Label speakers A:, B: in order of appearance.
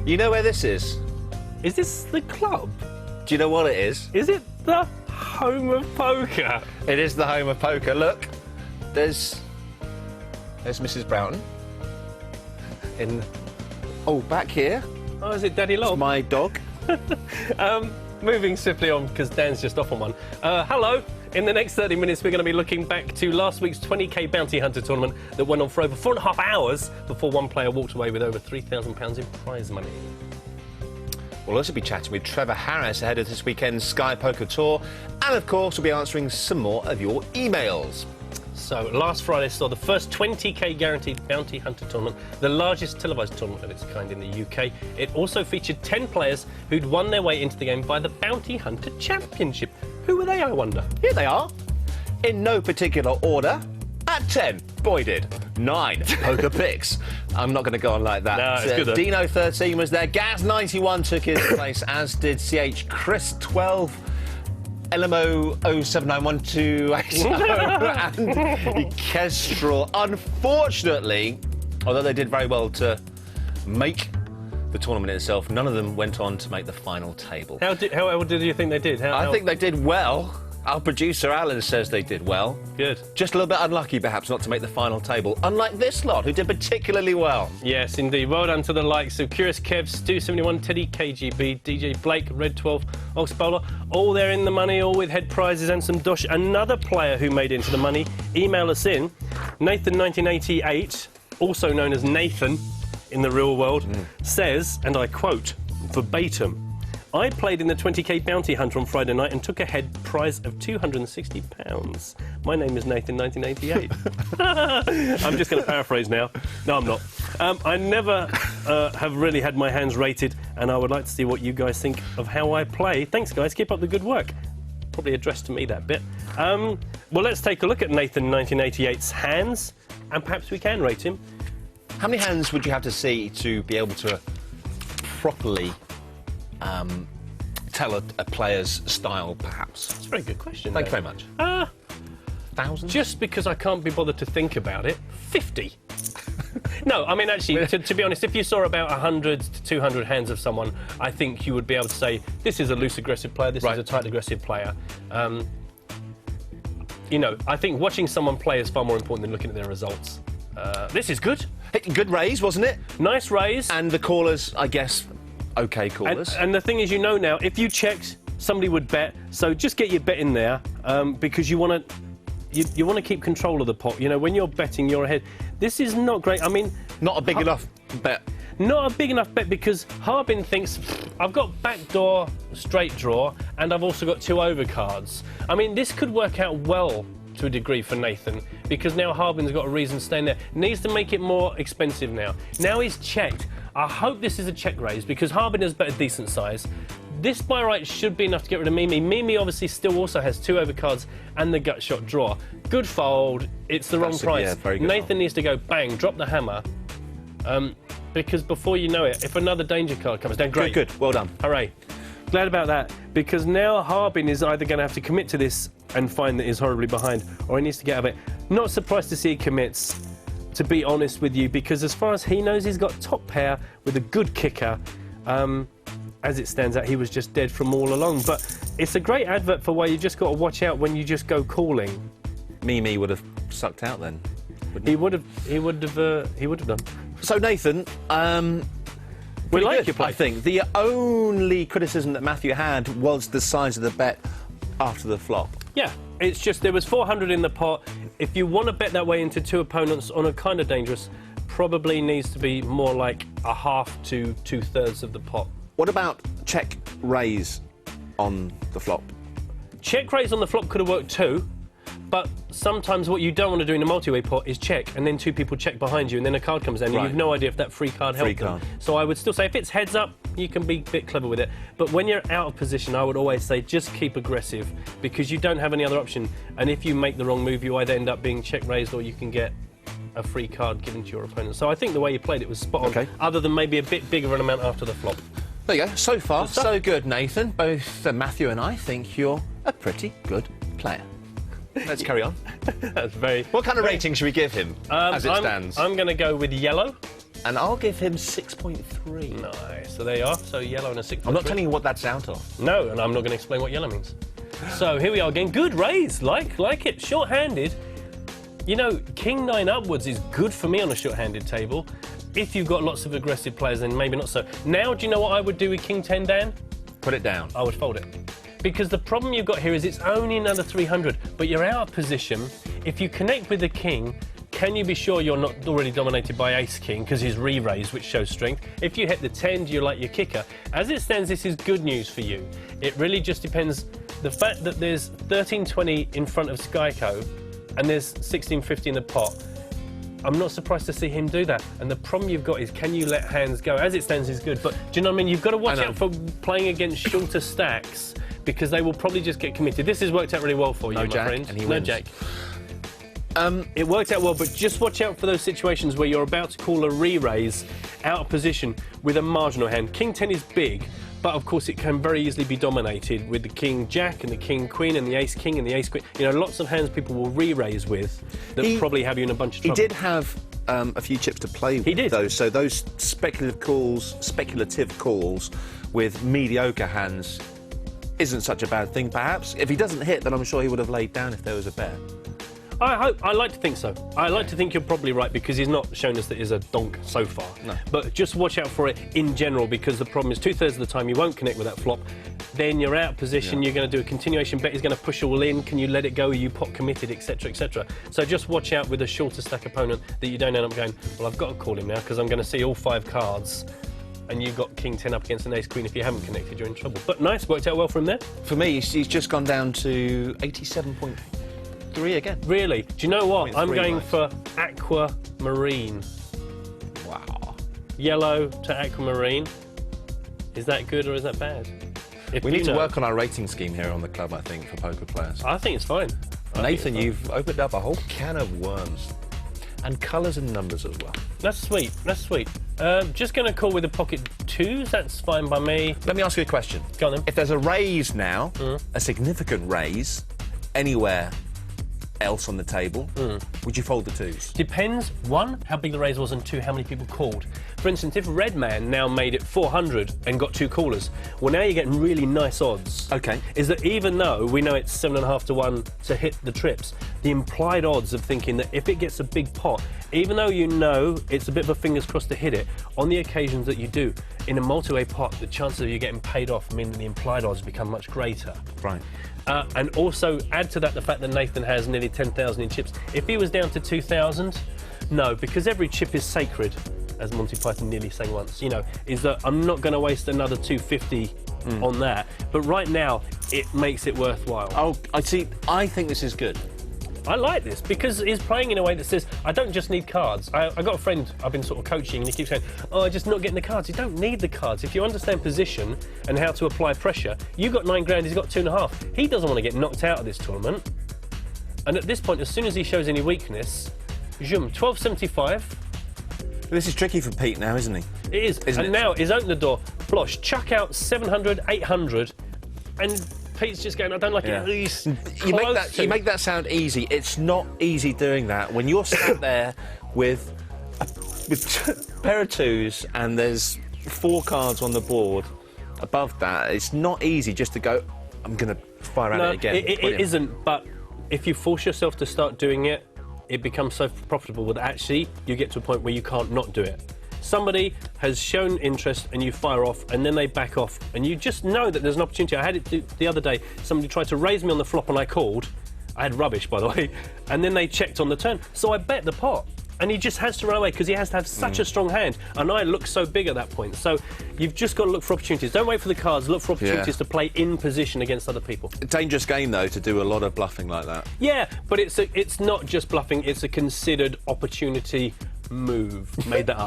A: You know where this is?
B: Is this the club?
A: Do you know what it is?
B: Is it the home of poker?
A: It is the home of poker. Look, there's Mrs. Broughton. Back here,
B: Oh, is it Daddy Lob?
A: my dog.
B: Moving swiftly on, because Dan's just off on one. Hello. In the next 30 minutes, we're going to be looking back to last week's 20k Bounty Hunter tournament that went on for over 4.5 hours before one player walked away with over £3,000 in prize money.
A: We'll also be chatting with Trevor Harris ahead of this weekend's Sky Poker Tour. And, of course, we'll be answering some more of your emails.
B: So, last Friday saw the first 20k guaranteed Bounty Hunter tournament, the largest televised tournament of its kind in the UK. It also featured 10 players who'd won their way into the game by the Bounty Hunter Championship. Who were they, I wonder?
A: Here they are, in no particular order. At 10, Boy did. 9, Poker Picks. I'm not going to go on like that.
B: No, it's good, though.
A: Dino 13 was there. Gaz 91 took his place, as did CH Chris 12. LMO 0791280 and Kestrel. Unfortunately, although they did very well to make the tournament itself, none of them went on to make the final table.
B: How did you think they did?
A: I think they did well. Our producer Alan says they did well.
B: Good.
A: Just a little bit unlucky, perhaps, not to make the final table, unlike this lot, who did particularly well.
B: Yes, indeed. Well done to the likes of Curious Kev, Stu71, Teddy, KGB, DJ Blake, Red 12, Ox Bowler, all there in the money, all with head prizes and some dosh. Another player who made into the money, email us in, Nathan1988, also known as Nathan in the real world, says, and I quote, verbatim, I played in the 20k Bounty Hunter on Friday night and took a head prize of £260. My name is Nathan1988. I'm just going to paraphrase now. No, I'm not. I never have really had my hands rated, and I would like to see what you guys think of how I play. Thanks, guys. Keep up the good work. Probably addressed to me, that bit. Well, let's take a look at Nathan1988's hands, and perhaps we can rate him.
A: How many hands would you have to see to be able to properly tell a player's style, perhaps?
B: That's a very good question.
A: Thank you very much. Thousands?
B: Just because I can't be bothered to think about it, 50. No, I mean, actually, to be honest, if you saw about 100 to 200 hands of someone, I think you would be able to say, this is a loose aggressive player, this is a tight aggressive player. You know, I think watching someone play is far more important than looking at their results. This is good.
A: Good raise, wasn't it?
B: Nice raise.
A: And the callers, I guess, OK callers.
B: And the thing is, you know now, if you checked, somebody would bet. So just get your bet in there, because you want to keep control of the pot. You know, when you're betting, you're ahead. This is not great. I mean,
A: not a big enough bet.
B: Not a big enough bet, because Harbin thinks, I've got backdoor straight draw, and I've also got 2 overcards. I mean, this could work out well to a degree for Nathan, because now Harbin's got a reason staying there. Needs to make it more expensive now. Now he's checked. I hope this is a check raise, because Harbin has bet a decent size. This by right should be enough to get rid of Mimi. Mimi obviously still also has 2 overcards and the gut shot draw. Good fold. It's the wrong price.
A: Yeah, very good
B: Nathan
A: fold.
B: needs to go bang, drop the hammer, because before you know it, if another danger card comes down, great.
A: Good. Well done.
B: Hooray. Glad about that, because now Harbin is either going to have to commit to this and find that he's horribly behind, or he needs to get out of it. Not surprised to see he commits, to be honest with you, because as far as he knows, he's got top pair with a good kicker. As it stands out, he was just dead from all along. But it's a great advert for why you just got to watch out when you just go calling.
A: Mimi would have sucked out then.
B: He would have done.
A: So Nathan,
B: We like
A: good,
B: your play.
A: I think the only criticism that Matthew had was the size of the bet after the flop.
B: Yeah, it's just there was 400 in the pot. If you want to bet that way into 2 opponents on a kind of dangerous, probably needs to be more like a half to 2/3 of the pot.
A: What about check raise on the flop?
B: Check raise on the flop could have worked too, but sometimes what you don't want to do in a multi-way pot is check, and then 2 people check behind you, and then a card comes down, and
A: Right.
B: you've no idea if that free card helped them. So I would still say, if it's heads up, you can be a bit clever with it. But when you're out of position, I would always say just keep aggressive, because you don't have any other option. And if you make the wrong move, you either end up being check raised, or you can get a free card given to your opponent. So I think the way you played it was spot on,
A: Okay.
B: other than maybe a bit bigger an amount after the flop.
A: There you go. So far,
B: Good stuff.
A: so good, Nathan. Both Matthew and I think you're a pretty good player. Let's carry on.
B: That's very...
A: What kind of rating should we give him as it stands?
B: I'm going to go with yellow.
A: and I'll give him 6.3.
B: Nice. So there you are. So yellow and a 6.
A: I'm not telling you what that's out of.
B: No, and I'm not going to explain what yellow means. So here we are again. Good raise. Like it. Short-handed. You know, king 9 upwards is good for me on a short-handed table. If you've got lots of aggressive players, then maybe not so. Now, do you know what I would do with king 10, Dan?
A: Put it down.
B: I would fold it. Because the problem you've got here is it's only another 300, but you're out of position. If you connect with the king, can you be sure you're not already dominated by ace-king because he's re-raised, which shows strength? If you hit the 10, do you like your kicker? As it stands, this is good news for you. It really just depends. The fact that there's 1320 in front of Skyco and there's 1650 in the pot, I'm not surprised to see him do that. And the problem you've got is, can you let hands go? As it stands, is good, but do you know what I mean? You've got to watch out for playing against shorter stacks because they will probably just get committed. This has worked out really well for you, my
A: jack,
B: friend.
A: and he
B: no
A: wins.
B: jack. It worked out well, but just watch out for those situations where you're about to call a re-raise out of position with a marginal hand. King 10 is big, but of course it can very easily be dominated with the king jack and the king queen and the ace king and the ace queen. You know, lots of hands people will re-raise with that probably have you in a bunch of trouble.
A: He did have a few chips to play with.
B: He did.
A: Though, so those speculative calls with mediocre hands isn't such a bad thing, perhaps. If he doesn't hit, then I'm sure he would have laid down if there was a bet.
B: I like to think so. I like to think you're probably right because he's not shown us that he's a donk so far.
A: No.
B: But just watch out for it in general because the problem is 2/3 of the time you won't connect with that flop. Then you're out of position, you're going to do a continuation bet, he's going to push all in, can you let it go, are you pot committed, etc, etc. So just watch out with a shorter stack opponent that you don't end up going, well, I've got to call him now because I'm going to see all 5 cards and you've got king 10 up against an ace queen. If you haven't connected, you're in trouble. But nice, worked out well from there.
A: For me, he's just gone down to 87.3 again.
B: Really? Do you know what? I'm
A: 0.3
B: going
A: nice.
B: for aquamarine.
A: Wow.
B: Yellow to aquamarine. Is that good or is that bad? If
A: We
B: you
A: need to
B: know-
A: work on our rating scheme here on the club, I think, for poker players.
B: I think it's fine.
A: Nathan, you've opened up a whole can of worms. And colours and numbers as well.
B: That's sweet. That's sweet. Just going to call with the pocket 2s. That's fine by me.
A: Let me ask you a question.
B: Go on then.
A: If there's a raise now, a significant raise, anywhere else on the table, would you fold the 2s?
B: Depends, 1, how big the raise was, and 2, how many people called. For instance, if Red Man now made it 400 and got 2 callers, well, now you're getting really nice odds.
A: Okay.
B: Is that even though we know it's 7.5 to 1 to hit the trips, the implied odds of thinking that if it gets a big pot, even though you know it's a bit of a fingers crossed to hit it, on the occasions that you do, in a multi-way pot, the chances of you getting paid off mean that the implied odds become much greater.
A: Right.
B: And also add to that the fact that Nathan has nearly 10,000 in chips. If he was down to 2,000, no, because every chip is sacred, as Monty Python nearly sang once. You know, is that I'm not going to waste another 250 on that. But right now, it makes it worthwhile.
A: Oh, I see. I think this is good.
B: I like this because he's playing in a way that says, I don't just need cards. I got a friend I've been sort of coaching and he keeps saying, oh, I'm just not getting the cards. You don't need the cards. If you understand position and how to apply pressure, you got 9 grand, he's got 2.5. He doesn't want to get knocked out of this tournament. And at this point, as soon as he shows any weakness, zoom, 12.75.
A: This is tricky for Pete now, isn't he?
B: It is.
A: Isn't
B: and
A: it?
B: now he's opened the door, flosh, chuck out 700, 800, and Pete's just going, I don't like it. He's
A: You
B: close
A: make that sound easy. It's not easy doing that when you're sat there with a pair of 2s and there's 4 cards on the board above that. It's not easy just to go, I'm going to fire at it again.
B: It isn't, but if you force yourself to start doing it, it becomes so profitable that actually you get to a point where you can't not do it. Somebody has shown interest and you fire off and then they back off and you just know that there's an opportunity. I had it the other day. Somebody tried to raise me on the flop and I called. I had rubbish, by the way. And then they checked on the turn. So I bet the pot. And he just has to run away because he has to have such a strong hand. And I look so big at that point. So you've just got to look for opportunities. Don't wait for the cards. Look for opportunities to play in position against other people.
A: Dangerous game, though, to do a lot of bluffing like that.
B: Yeah, but it's not just bluffing. It's a considered opportunity move. Made that up.